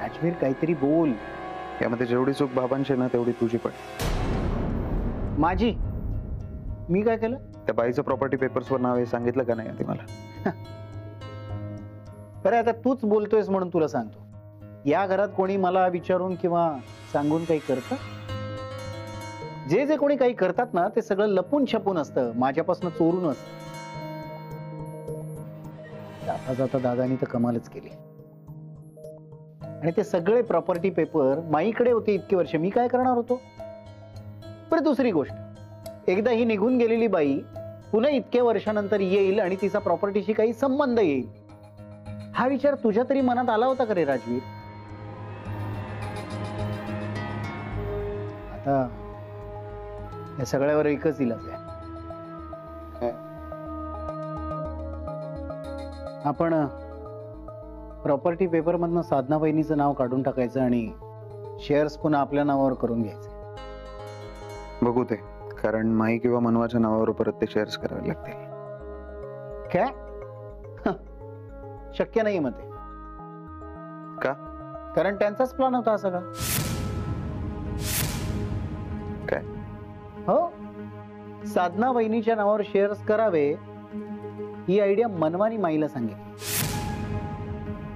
राजवीर काहीतरी बोल. यामध्ये जेवढी चूक बाबांची ना तेवढी तुझी पण. माझी? मी काय केलं? त्या बाईचं प्रॉपर्टी पेपर्सवर नाव आहे सांगितलं का नाही आधी मला? बरं आता तूच बोलतोयस म्हणून तुला सांगतो. या घरात कोणी मला विचारून किंवा सांगून काही करतं? जे जे कोणी काही करतात ना ते सगळं लपून छपून असतं, माझ्यापासून चोरून असतं. जाता जाता दादानी तर कमालच केली. आणि ते सगळे प्रॉपर्टी पेपर माईकडे होते इतके वर्ष. मी काय करणार होतो? पण दुसरी गोष्ट, एकदा ही निघून गेलेली बाई पुन्हा इतक्या वर्षानंतर येईल आणि तिचा प्रॉपर्टीशी काही संबंध येईल, हा विचार तुझ्या तरी मनात आला होता का रे राजवीर? आता या सगळ्यावर एकच इलाज आहे. आपण प्रॉपर्टी पेपर मधनं साधना वहिनीचं नाव काढून टाकायचं आणि शेअर्स पुन्हा आपल्या नावावर करून घ्यायचे. बघू ते, कारण माई किंवा मनवाच्या नावावर परत ते शेअर्स करावे लागतील. काय? शक्य नाही मग ते. का? कारण त्यांचाच प्लॅन होता हा सगळा. काय? हो, साधना वहिनीच्या नावावर शेअर्स करावे ही आयडिया मनवानी माईला सांगितली.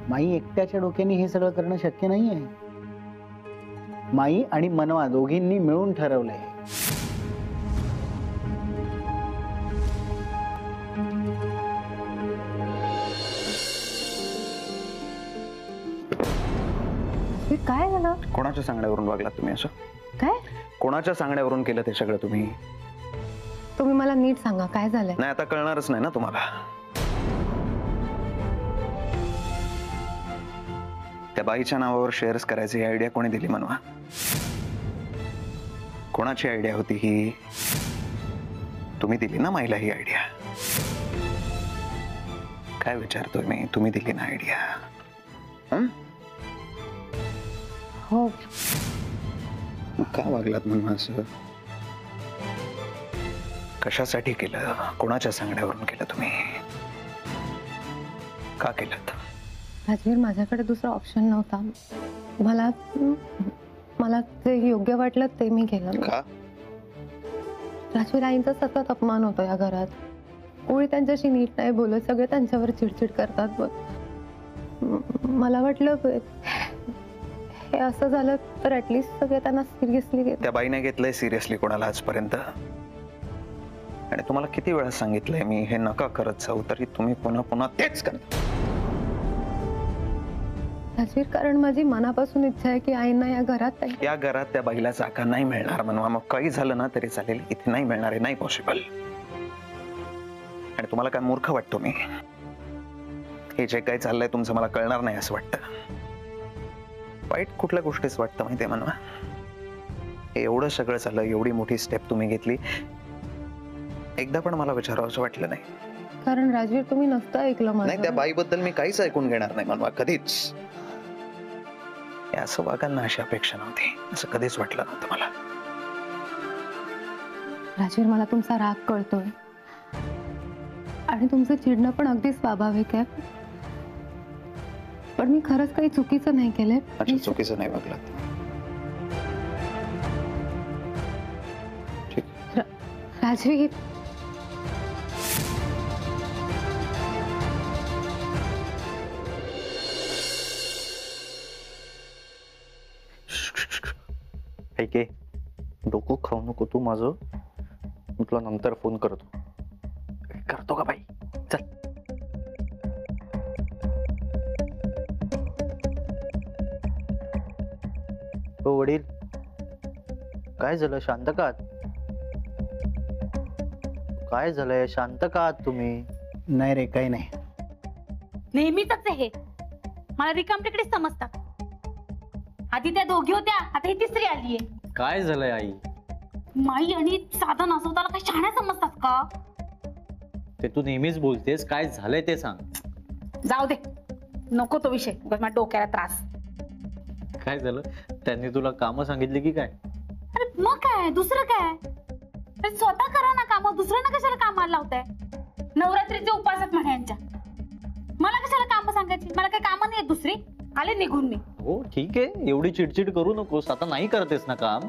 माई एकट्याच्या डोक्याने हे सगळं करणं शक्य नाही आहे. माई आणि मनवा दोघींनी मिळून ठरवलंय. काय झालं? कोणाच्या सांगण्यावरून वागलात तुम्ही असं? काय? कोणाच्या सांगण्यावरून केलं ते सगळं तुम्ही? तुम्ही मला नीट सांगा काय झालंय? नाही आता कळणारच नाही ना तुम्हाला. त्या बाईच्या नावावर शेअर्स करायची ही आयडिया कोणी दिली मनवा? कोणाची आयडिया होती ही? तुम्ही दिली ना माईला ही आयडिया. काय विचारतोय मी? तुम्ही दिली ना आयडिया. हो. का वागलात म्हणून असं? कशासाठी केलं? कोणाच्या सांगण्यावरून केलं तुम्ही? का केलं? राजवीर, माझ्याकडे दुसरा ऑप्शन नव्हता. मला जे योग्य वाटलं ते मी केलं. का? राजवीर, आईंचा सतत अपमान होतो या घरात. कोणी त्यांच्याशी नीट नाही बोलत, सगळे त्यांच्यावर चिडचिड करतात. मला वाटलं हे असं झालं तर ऍटलीस्ट सगळे त्यांना सिरियसली घेत. त्या बाईने घेतलंय सिरियसली कोणाला आजपर्यंत? आणि तुम्हाला किती वेळा सांगितलंय मी हे नका करत जाऊ, तरी तुम्ही पुन्हा पुन्हा तेच करता. राजवीर, कारण माझी मनापासून इच्छा आहे की आईंना या घरात त्या बाईला जागा नाही मिळणार म्हणवा. मग काही झालं ना तरी चालेल, इथे नाही मिळणार आहे. नाही पॉसिबल. आणि तुम्हाला काय मूर्ख वाटतो मी? हे जे काही चाललंय तुमचं मला कळणार नाही असं वाटतं. वाईट कुठल्या गोष्टीच वाटतं माहितीये म्हणवा? हे एवढं सगळं झालं, एवढी मोठी स्टेप तुम्ही घेतली, एकदा पण मला विचारावं असं वाटलं नाही. कारण राजवीर, तुम्ही नसतं ऐकलं माझं. नाही, त्या बाईबद्दल मी काहीच ऐकून घेणार नाही म्हणवा, कधीच. असं वागाल ना अशी अपेक्षा नव्हती. असं कधीच वाटलं नव्हतं मला. राजवीर, मला तुमचा राग कळतोय आणि तुमचं चिडणं पण अगदी स्वाभाविक आहे. पण मी खरंच काही चुकीचं नाही केलंय. अच्छा, चुकीचं नाही वागलं. ठीक. राजवीर, ऐके, डोकं खाऊ नको तू माझं. मी तुला नंतर फोन करतो. करतो का बाई? चल. हो वडील, काय झालं? शांत का आहात? काय झालंय? शांत का आहात तुम्ही? नाही रे, काही नाही. नेहमीच आहे. मला रिकामटेकडे समजतात. आधी त्या दोघी होत्या, आता ही तिसरी आलीये. काय झालंय आई? माई आणि साधा नासवताला काय शाण्या समजतात का? ते तू नेहमीच बोलतेस. काय झालंय ते सांग. जाऊ दे, नको तो विषय. माझ्या डोक्याला त्रास. काय झालं? त्यांनी तुला कामं सांगितली की काय? अरे मग काय, दुसरं काय? स्वतः करा ना काम, दुसऱ्यांना कशाला कामाला लावताय? नवरात्रीचे उपास आहेत म्हणा यांच्या. मला कशाला काम सांगायची? मला काही कामं नाही दुसरी. आले निघून मी. हो ठीक आहे, एवढी चिडचिड करू नकोस, आता नाही करतेस ना काम.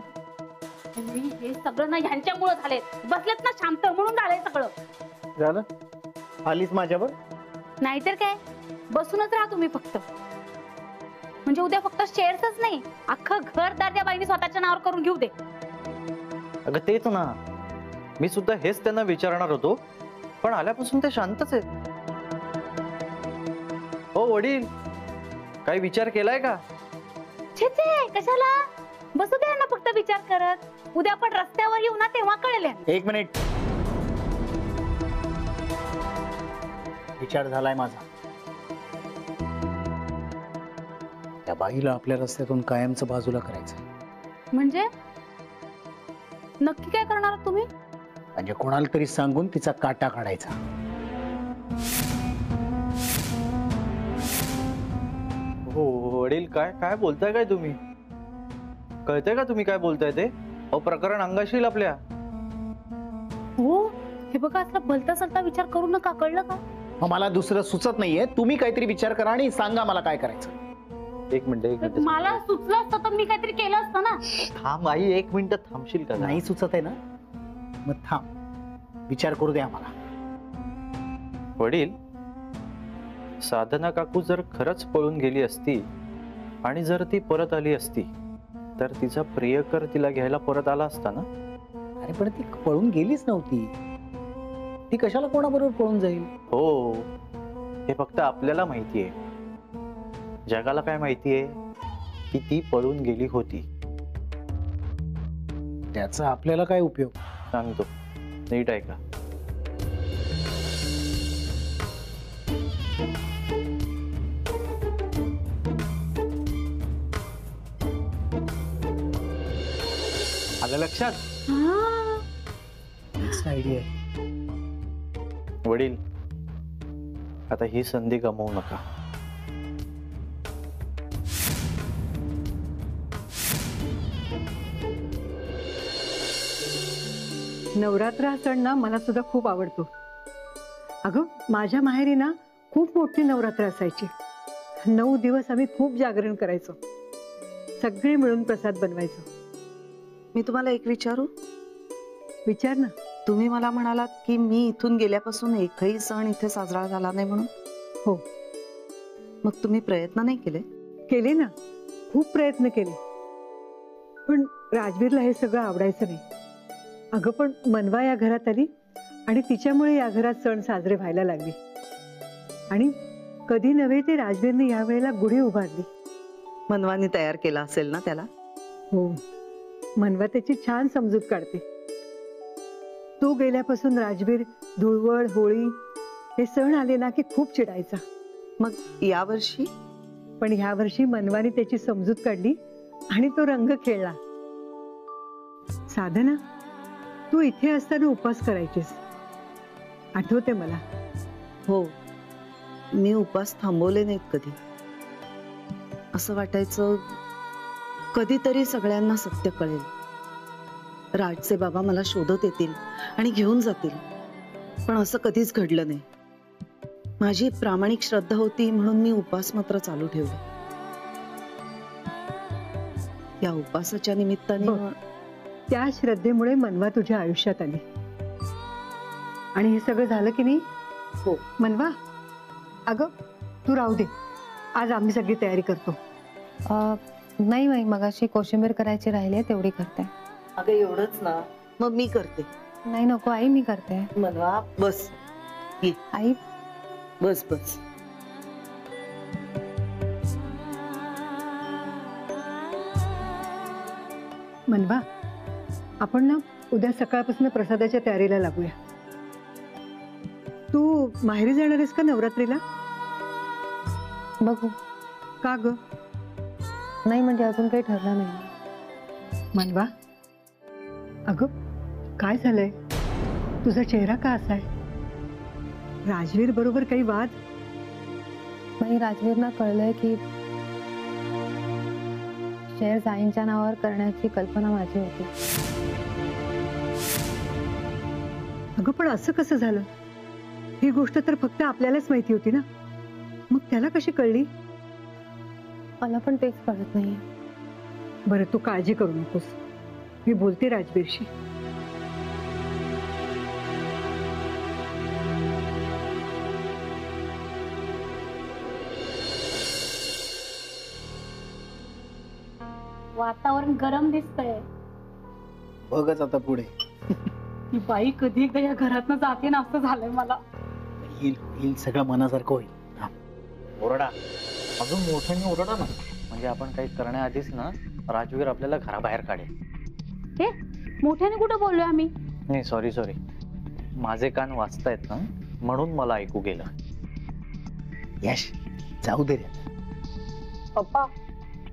मी हे सगळं ना ह्यांच्यामुळे झाले. बसलेत ना शांत म्हणून झालंय सगळं. झालं आलीस माझ्यावर. नाहीतर काय, बसूनच राहा तुम्ही फक्त. म्हणजे उद्या फक्त शेअर्सच नाही, अख्खं घरदार त्या बाईने स्वतःच्या नावावर करून घेऊ दे. अगं तेच ना, मी सुद्धा हेच त्यांना विचारणार होतो, पण आल्यापासून ते शांतच आहेत. हो वडील, काही विचार केलाय का? छे छे, कशाला? बसू द्या ना फक्त विचार करत. उद्या आपण रस्त्यावर येऊ ना तेव्हा कळेल. एक मिनिट. विचार झालाय माझा. त्या बाईला आपल्या रस्त्यातून कायमचं बाजूला करायचं. म्हणजे नक्की काय करणार आहात तुम्ही? म्हणजे कोणाला तरी सांगून तिचा काटा काढायचा. हो वडील, काय काय बोलताय काय तुम्ही? कळतंय का तुम्ही काय बोलताय ते? अहो प्रकरण अंगाशी येईल आपल्या. हो, हे बघा, असला भलता सलता विचार करू नका, कळलं का? मग मला दुसरं सुचत नाहीये. तुम्ही काहीतरी विचार करा आणि सांगा मला काय करायचं. एक मिनिट. मला सुचलं असतं तर मी काहीतरी केलं असतं ना. थांब आई, 1 मिनिट थांबशील का? नाही सुचत आहे ना, मग थांब, विचार करू द्या मला. वडील, साधना काकू जर खरंच पळून गेली असती आणि जर ती परत आली असती तर तिचा प्रियकर तिला घ्यायला परत आला असता ना? अरे पण ती पळून गेलीच नव्हती. ती कशाला कोणाबरोबर पळून जाईल? हो, हे फक्त आपल्याला माहितीये. जगाला काय माहितीये की ती पळून गेली होती. त्याचा आपल्याला काय उपयोग? सांगतो, नीट ऐका. आलं लक्षात? आयडिया. वडील, आता ही संधी गमावू नका. नवरात्र हा सण ना मला सुद्धा खूप आवडतो. अगं माझ्या माहेरी ना खूप मोठी नवरात्र असायची. 9 दिवस आम्ही खूप जागरण करायचो. सगळे मिळून प्रसाद बनवायचो. मी तुम्हाला एक विचारू? विचार ना. तुम्ही मला म्हणालात की मी इथून गेल्यापासून एकही सण इथे साजरा झाला नाही म्हणून. हो. मग तुम्ही प्रयत्न नाही केले? केले ना, खूप प्रयत्न केले, पण राजवीरला हे सगळं आवडायचं नाही. अगं पण मनवा या घरात आली आणि तिच्यामुळे या घरात सण साजरे व्हायला लागले. आणि कधी नव्हे ते राजवीरने या वेळेला गुढी उभारली. मनवानी तयार केला असेल ना त्याला? हो, मनवा त्याची छान समजूत काढते. तू गेल्यापासून राजवीर धुळवड, होळी हे सण आले ना की खूप चिडायचा. मग यावर्षी? पण ह्या वर्षी मनवाने त्याची समजूत काढली आणि तो रंग खेळला. साधना, तू इथे असताना उपवास करायचीस, आठवते मला. हो, मी उपवास थांबवले नाहीत कधी. असं वाटायचं कधीतरी सगळ्यांना सत्य कळेल. राजचे बाबा मला शोधत येतील आणि घेऊन जातील. पण असं कधीच घडलं नाही. माझी प्रामाणिक श्रद्धा होती म्हणून मी उपवास मात्र चालू ठेवले. या उपवासाच्या निमित्ताने त्या श्रद्धेमुळे मनवा तुझ्या आयुष्यात आली. आणि हे सगळं झालं की नाही? हो. मनवा, अगं तू राहू दे, आज आम्ही सगळी तयारी करतो. नाही माई, मगाशी कोशिंबीर करायची राहिली आहे, तेवढी करते. अगं एवढंच ना, मग मी करते. नाही नको आई, मी करते. मनवा बस. आई बस बस. मनवा, आपण ना उद्या सकाळपासून प्रसादाच्या तयारीला लागूया. तू माहेरी जाणार आहेस का नवरात्रीला? बघू. का ग? नाही म्हणजे अजून काही ठरलं नाही. मनवा, अगं काय झालंय? तुझा चेहरा का असा आहे? राजवीर बरोबर काही वाद? नाही, राजवीरना कळलंय की शेअर्स आईंच्या नावावर करण्याची कल्पना माझी होती. अगं पण असं कसं झालं? ही गोष्ट तर फक्त आपल्यालाच माहिती होती ना, मग त्याला कशी कळली? मला पण तेच कळत नाहीये. बरं तू काळजी करू नकोस, मी बोलते राजवीरशी. वातावरण गरम दिसतंय. बघच आता पुढे. ही बाई कधी एकदा या घरातनं जाते ना असं झालंय मला. येईल येईल, सगळं मनासारखं होईल. हा. ओरडा, अजून मोठ्याने ओरडा ना, म्हणजे आपण काही करण्याआधीच ना राजवीर आपल्याला घराबाहेर काढेल. हे मोठ्याने कुठं बोललोय आम्ही? नाही सॉरी सॉरी, माझे कान वाचतायत ना म्हणून मला ऐकू गेलं. यश जाऊ दे रे. पप्पा,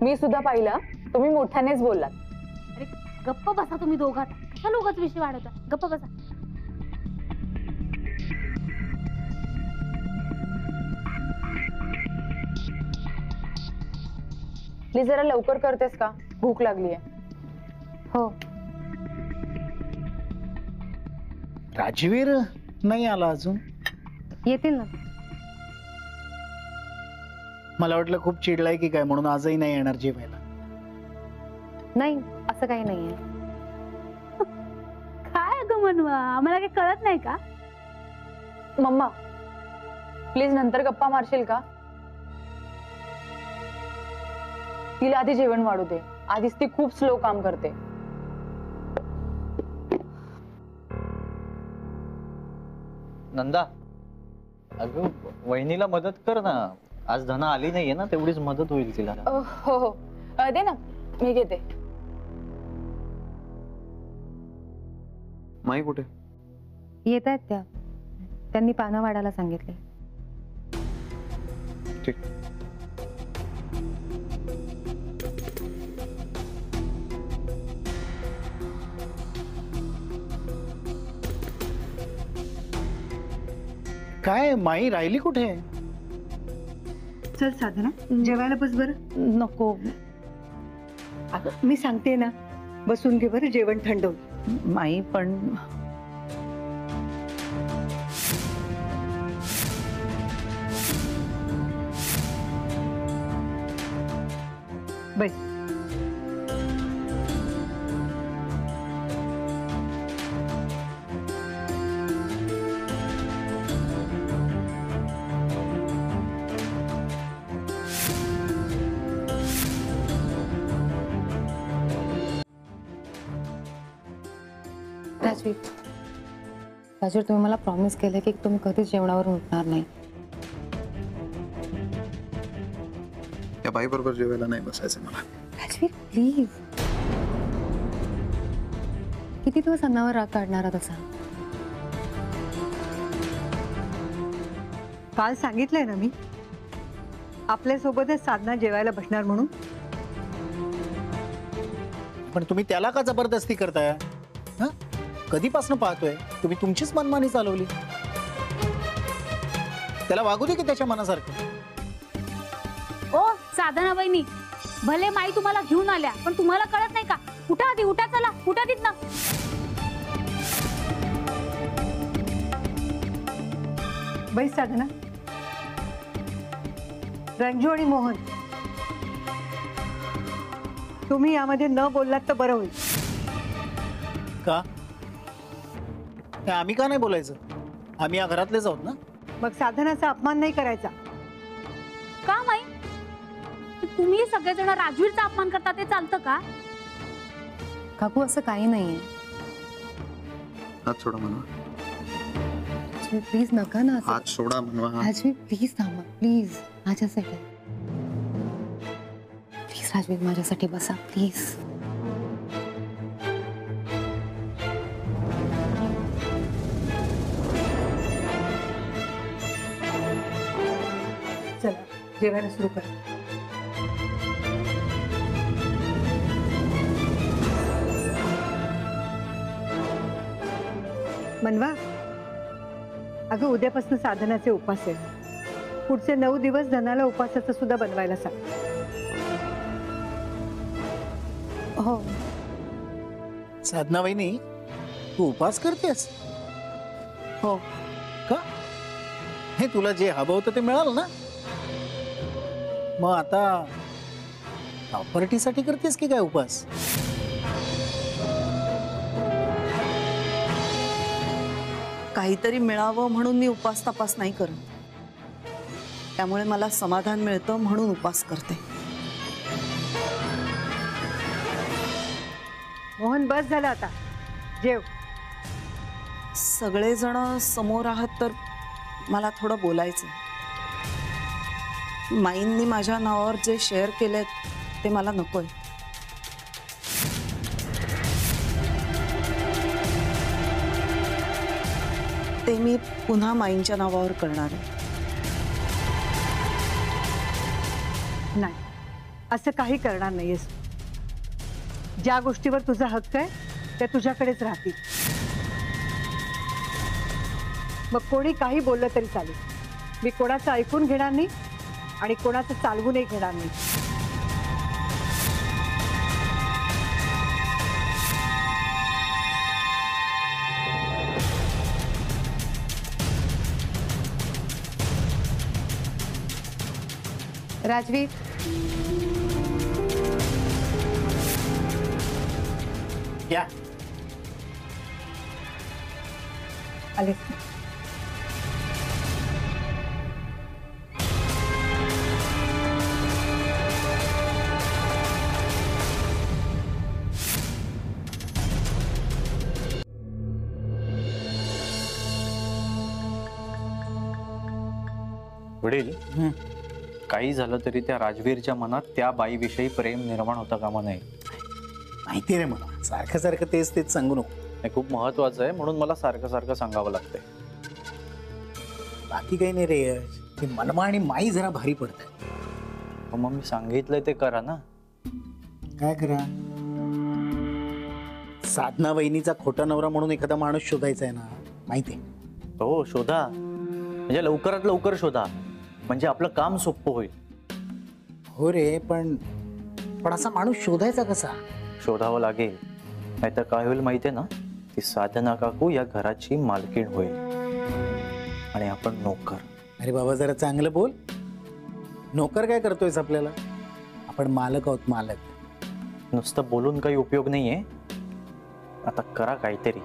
मी सुद्धा पाहिलं, तुम्ही मोठ्यानेच बोललात. अरे गप्प बसा तुम्ही दोघात. कशा लोकच विषय वाढवता? गप्प बसा. प्लीज जरा लवकर करतेस का? भूक लागलीये. हो, राजवीर नाही आला अजून. येतील ना. मला वाटलं खूप चिडलाय की काय, म्हणून आजही नाही येणार जेवायला. नाही, असं काही नाहीये. काय ग मनवा, आम्हाला काही कळत नाही का? मम्मा, प्लीज नंतर गप्पा मारशील का? तिला आधी जेवण वाढू दे. आधीच ती खूप स्लो काम करते. नंदा, अगं वहिनीला मदत कर ना. आज धना आली नाहीये ना, तेवढीच मदत होईल तिला. हो हो, दे ना, मी घेते. माई कुठे? येत आहेत त्या. त्यांनी पानं वाढायला सांगितले. ठीक. काय माई राहिली कुठे? चल साधना, जेवायला बस बरं. नको, अगं मी सांगते ना, बसून घे बरं, जेवण थंड होईल. माई पण बस. राजवीर, राजवीर, तुम्ही मला प्रॉमिस केलं की तुम्ही कधीच जेवणावरून उठणार नाही. या बाई बरोबर जेवायला नाही बसायचं मला. राजवीर प्लीज, किती दिवस अन्नावर राग काढणार तसा? काल सांगितलंय ना मी, आपल्यासोबतच साधना जेवायला बसणार म्हणून. पण तुम्ही त्याला का जबरदस्ती करताय? हा, कधीपासून पाहतोय तुम्ही तुमचीच मनमानी चालवली. त्याला वागू दे की त्याच्या मनासारखं. ओ साधना वहिनी, भले माई तुम्हाला घेऊन आल्या, पण तुम्हाला कळत नाही का? उठा आधी, उठा, चला उठा तिथनं. बैस साधना. रंजू आणि मोहन, तुम्ही यामध्ये न बोललात तर बरं होईल. का? हे आम्ही का नाही बोलायचं? आम्ही या घरातलेच आहोत ना. मग साधनाचा अपमान नाही करायचा. का माई? तुम्ही सगळेजण राजवीरचा अपमान करता, ते चालतं का? काकू, असं काही नाहीये. हात सोडा म्हणवा. प्लीज नका ना. हात सोडा म्हणवा. राजवीर प्लीज थांबा, प्लीज माझ्यासाठी. प्लीज राजवीर, माझ्यासाठी बसा प्लीज. चला जेवायला सुरू कर. मनवा, अगं उद्यापासून साधनाचे उपास आहेत. पुढचे 9 दिवस धनाला उपासाचं सुद्धा बनवायला सांग. हो. साधना वहिनी, तू उपास करतेस? हो. का? हे तुला जे हवं होतं ते मिळालं ना. मग आता प्रॉपर्टीसाठी करतेस की काय उपास? काहीतरी मिळावं म्हणून मी उपास तपास नाही करत. त्यामुळे मला समाधान मिळतं म्हणून उपास करते. मोहन, बस झालं आता, जेव. सगळेजण समोर आहात तर मला थोडं बोलायचं. माईंनी माझ्या नावावर जे शेअर केलेत ते मला नकोय. ते मी पुन्हा माईंच्या नावावर करणार आहे. नाही, असं काही करणार नाहीयेस. ज्या गोष्टीवर तुझा हक्क आहे त्या तुझ्याकडेच राहतील. मग कोणी काही बोललं तरी चालेल. मी कोणाचं ऐकून घेणार नाही आणि कोणाचं चालवूनही घेणार नाही. राजवीर, या आले. वडील, काही झालं तरी त्या राजवीरच्या मनात त्या बाईविषयी प्रेम निर्माण होता कामा नये. माहिती रे मला, सारखं सारखं तेच तेच सांगू नको. हे खूप महत्वाचं आहे म्हणून मला सारखं सारखं सांगावं लागतंय. बाकी काही नाही रे यश, ते मनवा आणि माई जरा भारी पडत आहे. मग मी सांगितलंय ते करा ना. काय करा? साधना वहिनीचा खोटा नवरा म्हणून एखादा माणूस शोधायचा आहे ना, माहितीये? हो, शोधा. म्हणजे लवकरात लवकर शोधा, म्हणजे आपलं काम सोपं होईल. हो रे, पण असा माणूस शोधायचा कसा? शोधावं लागेल, नाहीतर काय होईल माहितीये ना, ती साधना काकू या घराची मालकीण होईल आणि आपण नोकर. अरे बाबा, जरा चांगलं बोल. नोकर काय करतोयस आपल्याला? आपण मालक आहोत, मालक. नुसतं बोलून काही उपयोग नाहीये. आता करा काहीतरी.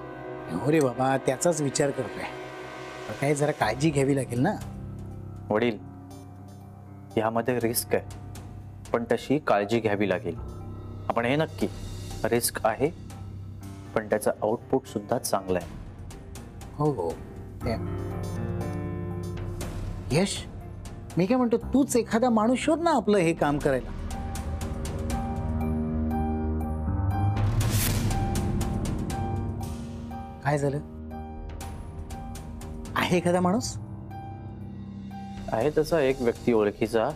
हो रे बाबा, त्याचाच विचार करतोय. काय जरा काळजी घ्यावी लागेल ना. वडील, यामध्ये रिस्क आहे, पण तशी काळजी घ्यावी लागेल. आपण हे नक्की, रिस्क आहे पण त्याचं आउटपुट सुद्धा चांगलं आहे. हो हो. यश, मी काय म्हणतो, तूच एखादा माणूस शोध ना आपलं हे काम करायला. काय झालं? आहे एखादा माणूस? आहे तसा एक व्यक्ती ओळखीचा,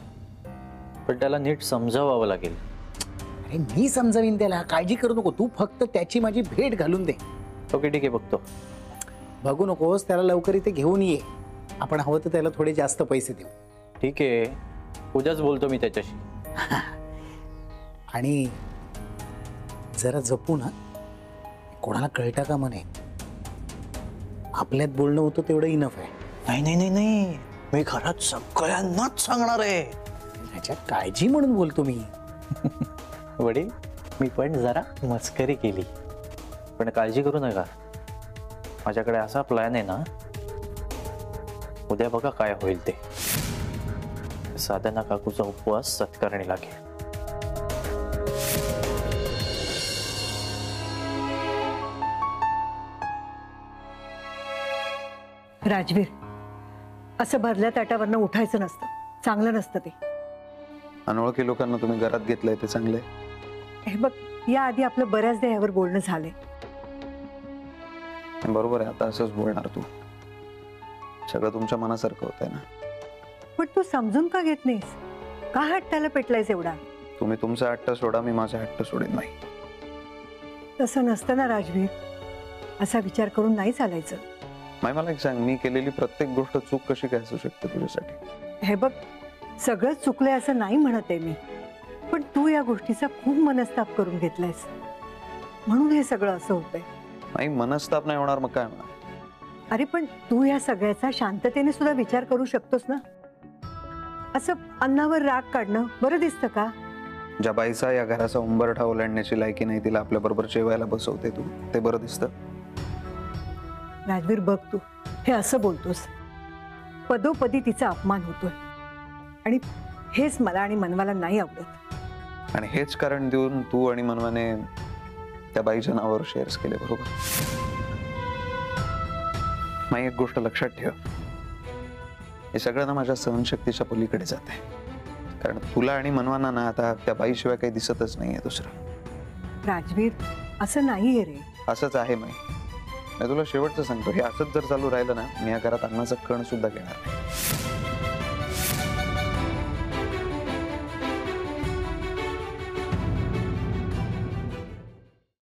पण त्याला नीट समजावावं लागेल. अरे मी समजावीन त्याला, काळजी करू नको. तू फक्त त्याची माझी भेट घालून दे. ओके, ठीक आहे, बघतो. बघू नकोस, त्याला लवकर इथे घेऊन ये. आपण हवं तर त्याला थोडे जास्त पैसे देऊ. ठीक आहे, उद्याच बोलतो मी त्याच्याशी. आणि जरा जपू ना, कोणाला कळता का म्हणे. आपल्यात बोलणं होतं तेवढं इनफ आहे. नाही नाही नाही नाही, मी घरात सगळ्यांनाच सांगणार आहे. त्याच्या काळजी म्हणून बोलतो मी. वडील, मी पण जरा मस्करी केली, पण काळजी करू नका. माझ्याकडे असा प्लॅन आहे ना, उद्या बघा काय होईल ते. साधना काकूचा उपवास सत्कारणी लागेल. राजवीर, असं भरल्या ताटावरनं उठायचं नसतं. चांगलं नसतं ते. अनोळखी लोकांना तुम्ही घरात घेतलंय ते चांगलंय. हे बघ, या आधी आपलं बऱ्याचदा यावर बोलणं झालंय. बरोबर आहे, आता असंच बोलणार तू. सगळं तुमच्या मनासारखं होतंय ना. पण तू समजून का घेत नाहीस? का हट्टाला पेटलायस एवढा? तुम्ही तुमचा हट्ट सोडा, मी माझा हट्ट सोडेन नाही. तसं नसतं ना राजवीर. असा विचार करून नाही चालायचं. माय, मला एक सांग, मी केलेली प्रत्येक गोष्ट चूक कशी काय असू शकते तुझ्यासाठी? हे बघ, सगळं चुकलंय असं नाही म्हणत आहे मी, पण तू या गोष्टीचा खूप मनस्ताप करून घेतलायस म्हणून हे सगळं असं होतंय. नाही, मनस्ताप नाही होणार, मग काय होणार? अरे पण तू या सगळ्याचा शांततेने सुद्धा विचार करू शकतोस ना. असं अन्नावर राग काढणं बरं दिसतं का? ज्या बाईचा या घराचा उंबरठा ओलांडण्याची लायकी नाही तिला आपल्या बरोबर जेवायला बसवते तू, ते बरं दिसतं? राजवीर बघ, तू हे असं बोलतोस, पदोपदी तिचा अपमान होतोय आणि हेच मला आणि मनवाला नाही आवडत. आणि हेच कारण देऊन तू आणि मनवाने त्या बाईच्या नावावर शेअर्स केले, बरोबर? माई, एक गोष्ट लक्षात ठेव, हे सगळं ना माझ्या सहनशक्तीच्या पलीकडे जाते. कारण तुला आणि मनवाना ना आता त्या बाईशिवाय काही दिसतच नाहीये दुसरं. राजवीर, असं नाहीये रे. असंच आहे माई. मी तुला शेवटचं सांगतो, हे असंच जर चालू राहिलं ना, मी या घरात अन्नाचा कण सुद्धा घेणार नाही.